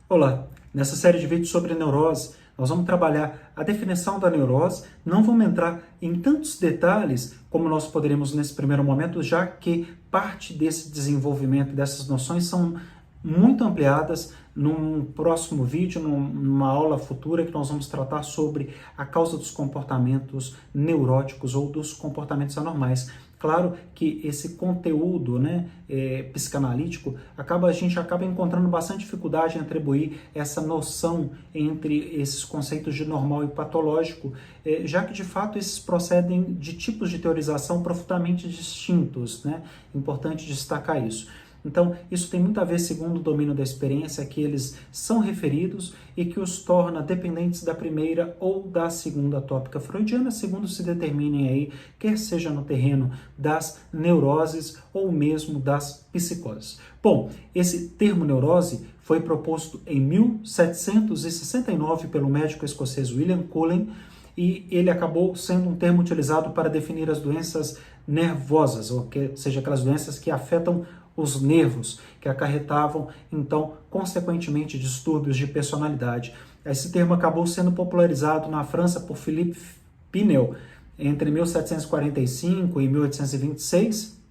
Olá, nessa série de vídeos sobre neurose, nós vamos trabalhar a definição da neurose, não vamos entrar em tantos detalhes como nós poderíamos nesse primeiro momento, já que parte desse desenvolvimento dessas noções são muito ampliadas num próximo vídeo, numa aula futura que nós vamos tratar sobre a causa dos comportamentos neuróticos ou dos comportamentos anormais. Claro que esse conteúdo psicanalítico a gente acaba encontrando bastante dificuldade em atribuir essa noção entre esses conceitos de normal e patológico, já que de fato esses procedem de tipos de teorização profundamente distintos, né? Importante destacar isso. Então, isso tem muito a ver, segundo o domínio da experiência, que eles são referidos e que os torna dependentes da primeira ou da segunda tópica freudiana, segundo se determinem aí, quer seja no terreno das neuroses ou mesmo das psicoses. Bom, esse termo neurose foi proposto em 1769 pelo médico escocês William Cullen, e ele acabou sendo um termo utilizado para definir as doenças nervosas, ou seja, aquelas doenças que afetam os nervos, que acarretavam, então, consequentemente, distúrbios de personalidade. Esse termo acabou sendo popularizado na França por Philippe Pinel entre 1745 e 1826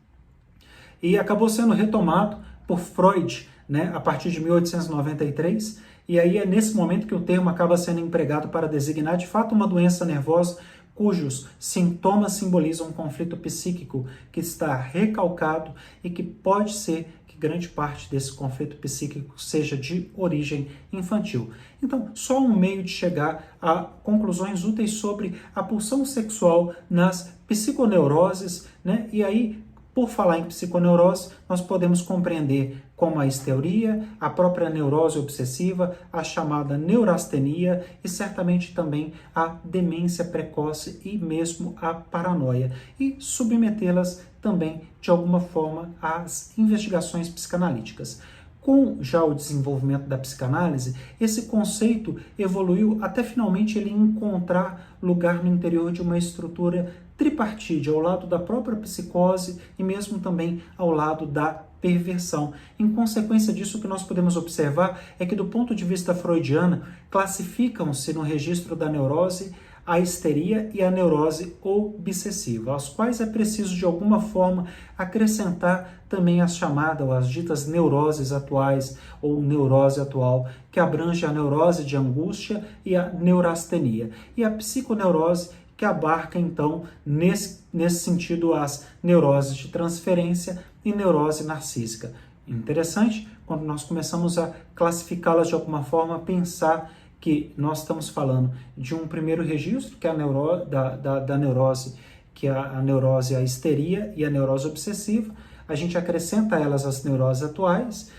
e acabou sendo retomado por Freud, a partir de 1893, e aí é nesse momento que o termo acaba sendo empregado para designar, de fato, uma doença nervosa cujos sintomas simbolizam um conflito psíquico que está recalcado e que pode ser que grande parte desse conflito psíquico seja de origem infantil. Então, só um meio de chegar a conclusões úteis sobre a pulsão sexual nas psiconeuroses, E aí, por falar em psiconeurose, nós podemos compreender como a histeria, a própria neurose obsessiva, a chamada neurastenia e certamente também a demência precoce e mesmo a paranoia, e submetê-las também, de alguma forma, às investigações psicanalíticas. Com já o desenvolvimento da psicanálise, esse conceito evoluiu até finalmente ele encontrar lugar no interior de uma estrutura tripartite, ao lado da própria psicose e mesmo também ao lado da perversão. Em consequência disso, o que nós podemos observar é que, do ponto de vista freudiano, classificam-se no registro da neurose a histeria e a neurose obsessiva, aos quais é preciso, de alguma forma, acrescentar também as chamadas, ou as ditas neuroses atuais, ou neurose atual, que abrange a neurose de angústia e a neurastenia. E a psiconeurose, que abarca, então, nesse sentido, as neuroses de transferência e neurose narcísica. Interessante, quando nós começamos a classificá-las de alguma forma, pensar que nós estamos falando de um primeiro registro, que é da neurose, que é a neurose, a histeria e a neurose obsessiva. A gente acrescenta a elas as neuroses atuais,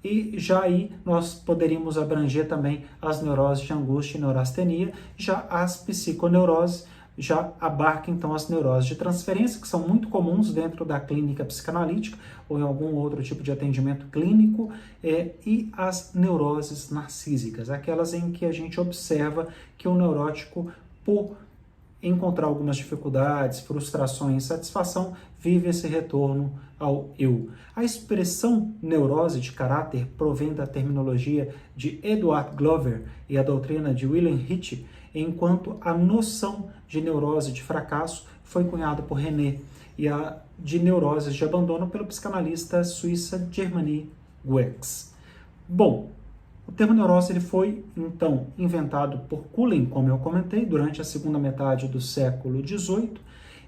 E já aí nós poderíamos abranger também as neuroses de angústia e neurastenia. Já as psiconeuroses já abarca então as neuroses de transferência, que são muito comuns dentro da clínica psicanalítica ou em algum outro tipo de atendimento clínico, e as neuroses narcísicas, aquelas em que a gente observa que o neurótico, por encontrar algumas dificuldades, frustrações, insatisfação, vive esse retorno ao eu. A expressão neurose de caráter provém da terminologia de Edward Glover e a doutrina de William Hitch, enquanto a noção de neurose de fracasso foi cunhada por René e a de neuroses de abandono pelo psicanalista suíça Germany Goetz. Bom, o termo neurose ele foi, então, inventado por Cullen, como eu comentei, durante a segunda metade do século XVIII,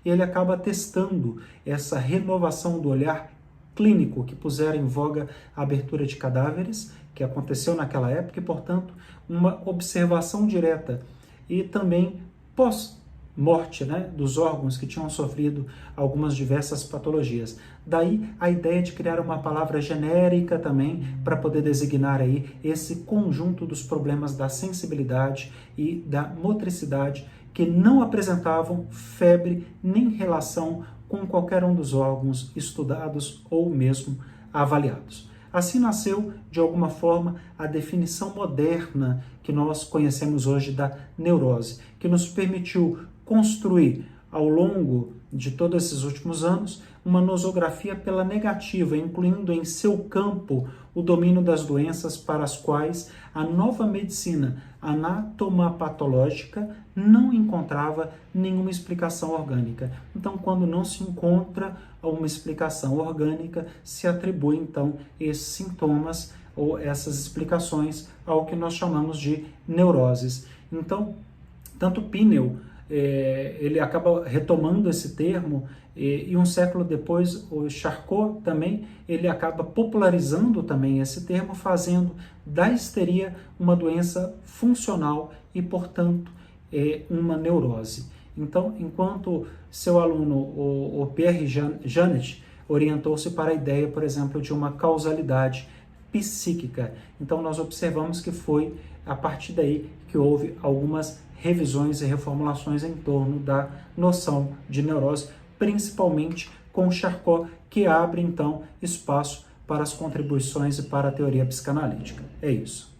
e ele acaba testando essa renovação do olhar clínico que puseram em voga a abertura de cadáveres, que aconteceu naquela época, e, portanto, uma observação direta e também pós-morte, dos órgãos que tinham sofrido algumas diversas patologias. Daí a ideia de criar uma palavra genérica também para poder designar aí esse conjunto dos problemas da sensibilidade e da motricidade que não apresentavam febre nem relação com qualquer um dos órgãos estudados ou mesmo avaliados. Assim nasceu, de alguma forma, a definição moderna que nós conhecemos hoje da neurose, que nos permitiu construir, ao longo de todos esses últimos anos, uma nosografia pela negativa, incluindo em seu campo o domínio das doenças para as quais a nova medicina anatomopatológica não encontrava nenhuma explicação orgânica. Então, quando não se encontra uma explicação orgânica, se atribui então esses sintomas ou essas explicações ao que nós chamamos de neuroses. Então, tanto Pinel, ele acaba retomando esse termo, e um século depois o Charcot também, ele acaba popularizando também esse termo, fazendo da histeria uma doença funcional e, portanto, uma neurose. Então, enquanto seu aluno, o Pierre Janet, orientou-se para a ideia, por exemplo, de uma causalidade psíquica. Então, nós observamos que foi a partir daí que houve algumas revisões e reformulações em torno da noção de neurose, principalmente com Charcot, que abre, então, espaço para as contribuições e para a teoria psicanalítica. É isso.